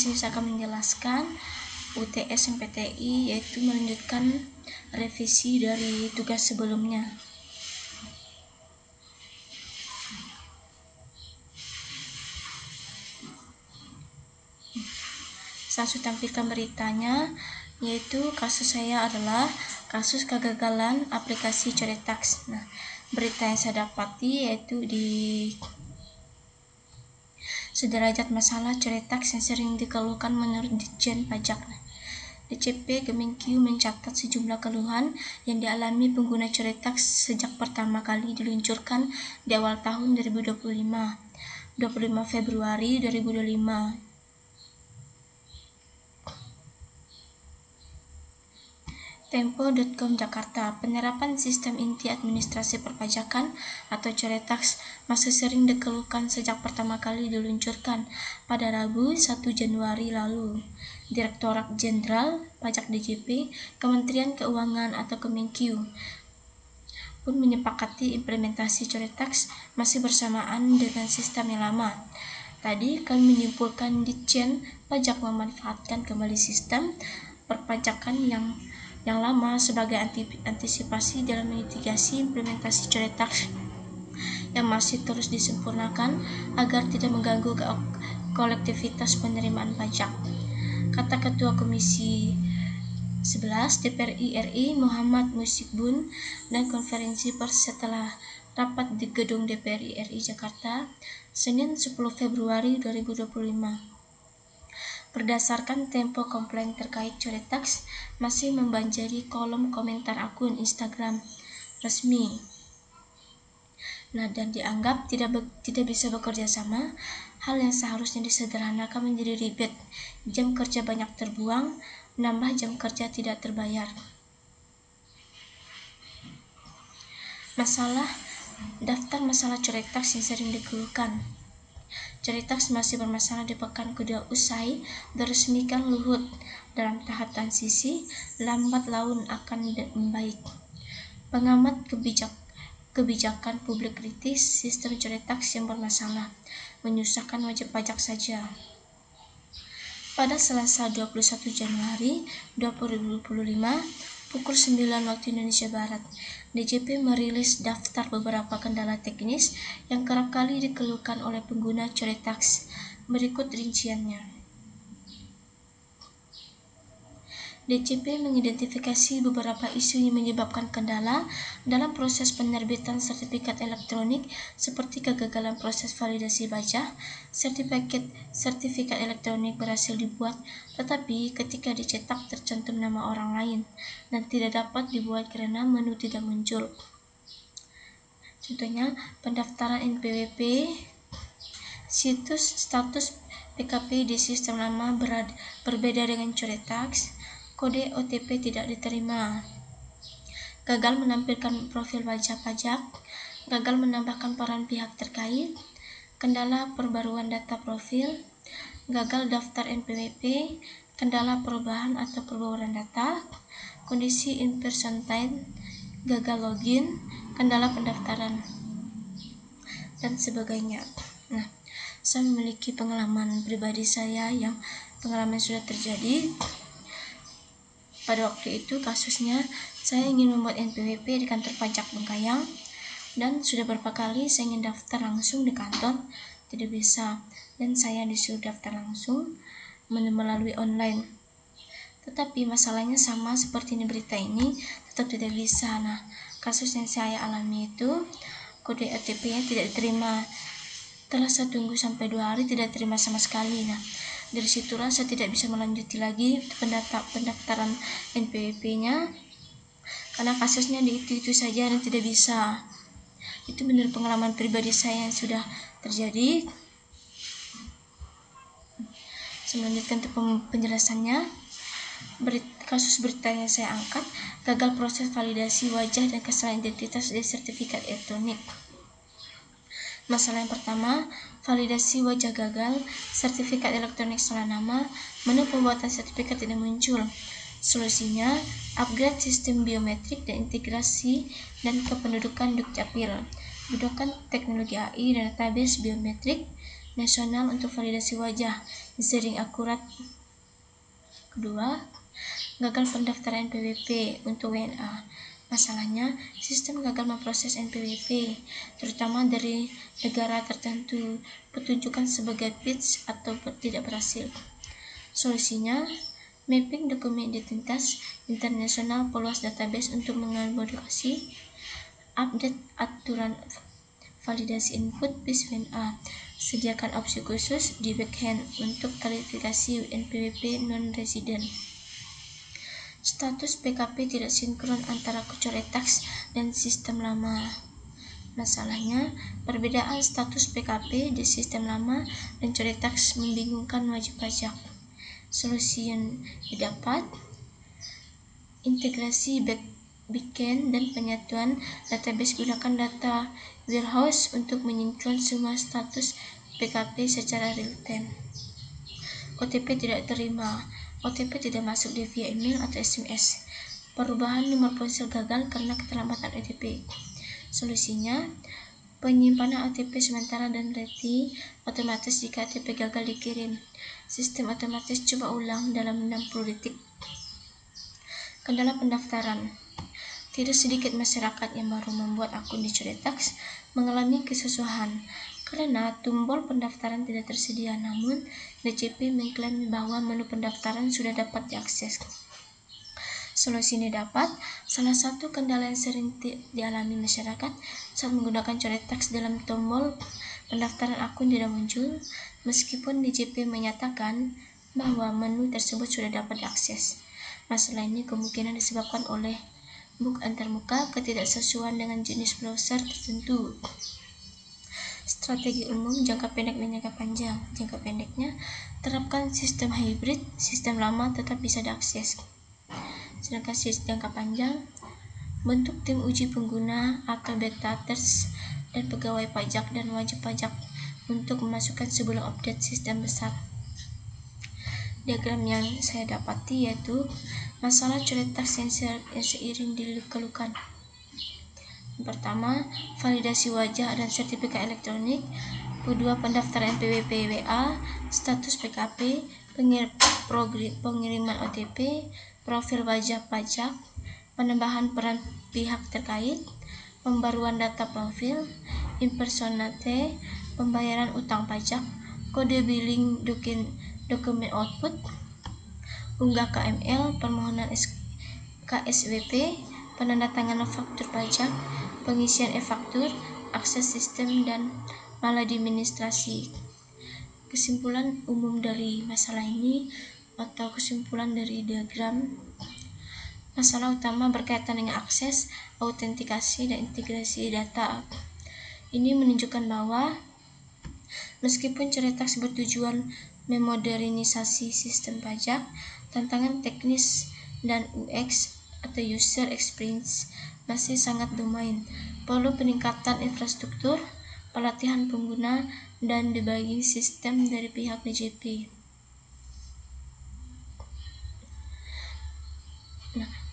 sini saya akan menjelaskan UTS MPTI, yaitu melanjutkan revisi dari tugas sebelumnya. Saya sudah tampilkan beritanya, yaitu kasus saya adalah kasus kegagalan aplikasi Coretaks. Nah, berita yang saya dapati yaitu di sederajat masalah Coretaks yang sering dikeluhkan menurut Ditjen Pajak. DCP Kemenkeu mencatat sejumlah keluhan yang dialami pengguna Coretaks sejak pertama kali diluncurkan di awal tahun 2025, 25 Februari 2025. Tempo.com Jakarta, penerapan sistem inti administrasi perpajakan atau Coretaks masih sering dikeluhkan sejak pertama kali diluncurkan pada Rabu 1 Januari lalu. Direktorat Jenderal Pajak DJP, Kementerian Keuangan atau Kemenkeu pun menyepakati implementasi Coretaks masih bersamaan dengan sistem yang lama. Tadi kami menyimpulkan Ditjen Pajak memanfaatkan kembali sistem perpajakan yang lama sebagai antisipasi dalam memitigasi implementasi Coretaks yang masih terus disempurnakan agar tidak mengganggu kolektivitas penerimaan pajak, kata Ketua Komisi 11 DPR RI Muhammad Musikbun dan konferensi pers setelah rapat di gedung DPR RI Jakarta Senin 10 Februari 2025. Berdasarkan Tempo, komplain terkait Coretaks masih membanjiri kolom komentar akun Instagram resmi. Dan dianggap tidak bisa bekerja sama, hal yang seharusnya disederhanakan menjadi ribet. Jam kerja banyak terbuang, nambah jam kerja tidak terbayar. Daftar masalah Coretaks yang sering dikeluhkan. Coretaks masih bermasalah di pekan kedua usai diresmikan Luhut. Dalam tahap transisi, lambat laun akan membaik. Pengamat kebijakan publik kritis sistem Coretaks yang bermasalah, menyusahkan wajib pajak saja. Pada Selasa 21 Januari 2025, pukul 9 waktu Indonesia Barat, DJP merilis daftar beberapa kendala teknis yang kerap kali dikeluhkan oleh pengguna Coretaks. Berikut rinciannya. DJP mengidentifikasi beberapa isu yang menyebabkan kendala dalam proses penerbitan sertifikat elektronik seperti kegagalan proses validasi baca. Sertifikat elektronik berhasil dibuat, tetapi ketika dicetak tercantum nama orang lain dan tidak dapat dibuat karena menu tidak muncul. Contohnya, pendaftaran NPWP, situs status PKP di sistem lama berbeda dengan Coretaks. Kode OTP tidak diterima, gagal menampilkan profil wajib pajak, gagal menambahkan peran pihak terkait, kendala perbaruan data profil, gagal daftar NPWP, kendala perubahan atau perbaruan data, kondisi impersonate, gagal login, kendala pendaftaran, dan sebagainya. Saya memiliki pengalaman pribadi saya yang pengalaman sudah terjadi. Pada waktu itu kasusnya saya ingin membuat NPWP di kantor pajak Bengkayang dan sudah beberapa kali saya ingin daftar langsung di kantor, tidak bisa, dan saya disuruh daftar langsung melalui online. Tetapi masalahnya sama seperti ini berita ini, tetap tidak bisa. Kasus yang saya alami itu kode OTP-nya tidak diterima. Setelah saya tunggu sampai 2 hari tidak terima sama sekali. Dari situlah saya tidak bisa melanjuti lagi pendaftaran NPWP-nya karena kasusnya di itu saja dan tidak bisa. Itu menurut pengalaman pribadi saya yang sudah terjadi. Saya melanjutkan untuk penjelasannya. Kasus berita yang saya angkat, gagal proses validasi wajah dan kesalahan identitas di sertifikat elektronik. Masalah yang pertama, validasi wajah gagal, sertifikat elektronik salah nama, menu pembuatan sertifikat tidak muncul. Solusinya, upgrade sistem biometrik dan integrasi dan kependudukan Dukcapil, gunakan teknologi AI dan database biometrik nasional untuk validasi wajah sering akurat. Kedua, gagal pendaftaran NPWP untuk WNA. Masalahnya, sistem gagal memproses NPWP, terutama dari negara tertentu, pertunjukan sebagai pitch atau tidak berhasil. Solusinya, mapping dokumen identitas internasional peluas database untuk mengakomodasi update aturan validasi input bis WNA. Sediakan opsi khusus di backhand untuk klarifikasi NPWP non-resident. Status PKP tidak sinkron antara Coretex dan sistem lama. Masalahnya, perbedaan status PKP di sistem lama dan Coretex membingungkan wajib pajak. Solusi yang didapat, integrasi backend dan penyatuan database. Gunakan data warehouse untuk menyinkron semua status PKP secara real-time. OTP tidak terima. OTP tidak masuk via email atau SMS. Perubahan nomor ponsel gagal karena keterlambatan OTP. Solusinya, penyimpanan OTP sementara dan reti otomatis jika OTP gagal dikirim. Sistem otomatis coba ulang dalam 60 detik. Kendala pendaftaran. Tidak sedikit masyarakat yang baru membuat akun di Coretex mengalami kesusahan karena tombol pendaftaran tidak tersedia, namun DJP mengklaim bahwa menu pendaftaran sudah dapat diakses. Solusi ini dapat. Salah satu kendala yang sering dialami masyarakat saat menggunakan Coretex, dalam tombol pendaftaran akun tidak muncul, meskipun DJP menyatakan bahwa menu tersebut sudah dapat diakses. Masalah ini kemungkinan disebabkan oleh bug antarmuka, ketidaksesuaian dengan jenis browser tertentu. Strategi umum jangka pendek dan jangka panjang. Jangka pendeknya, terapkan sistem hybrid, sistem lama tetap bisa diakses. Sedangkan sistem jangka panjang, bentuk tim uji pengguna atau beta testers dan pegawai pajak dan wajib pajak untuk memasukkan sebelum update sistem besar. Diagram yang saya dapati yaitu masalah Coretex yang seiring dikeluhkan. Yang pertama, validasi wajah dan sertifikat elektronik. Kedua, pendaftaran NPWP WA, status PKP, pengiriman OTP, profil wajah pajak, penambahan peran pihak terkait, pembaruan data profil, impersonate, pembayaran utang pajak, kode billing dokumen output, unggah KML, permohonan KSWP, penandatanganan faktur pajak, pengisian e-faktur, akses sistem, dan maladministrasi. Kesimpulan umum dari masalah ini atau kesimpulan dari diagram, masalah utama berkaitan dengan akses, autentikasi, dan integrasi data. Ini menunjukkan bahwa meskipun Coretex bertujuan memodernisasi sistem pajak, tantangan teknis dan UX atau user experience masih sangat domain. Perlu peningkatan infrastruktur, pelatihan pengguna, dan debugging sistem dari pihak DJP.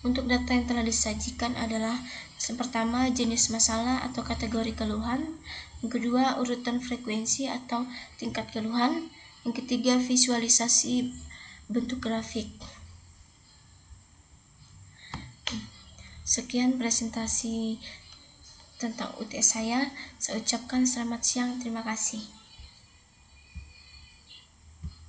Untuk data yang telah disajikan adalah yang pertama, jenis masalah atau kategori keluhan. Yang kedua, urutan frekuensi atau tingkat keluhan. Yang ketiga, visualisasi bentuk grafik. Sekian presentasi tentang UTS saya. Saya ucapkan selamat siang, terima kasih.